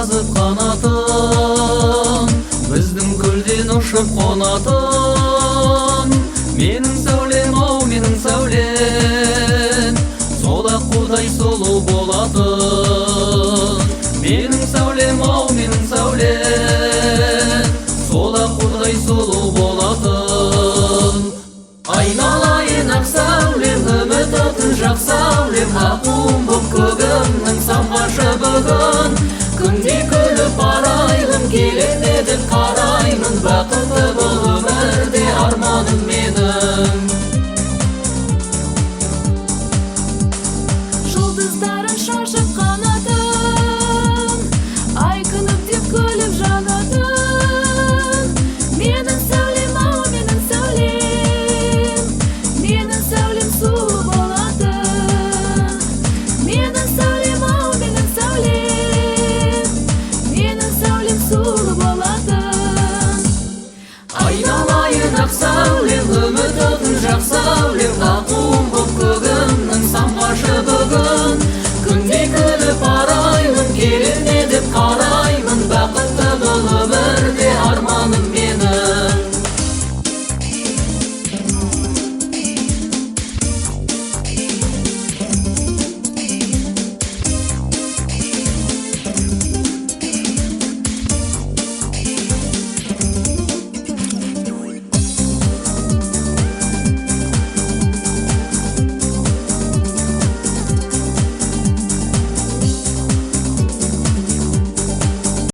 жазып қанатын, біздің көлден ұшып қонатын. Менің сәулем, ау менің сәулем, сол аққудай сұлу болатын. Менің сәулем, ау менің сәулем, сол аққудай сұлу болатын. Айналайын ақ сәулем, үміт отын жақ сәулем, аққуым боп көгімнің самғап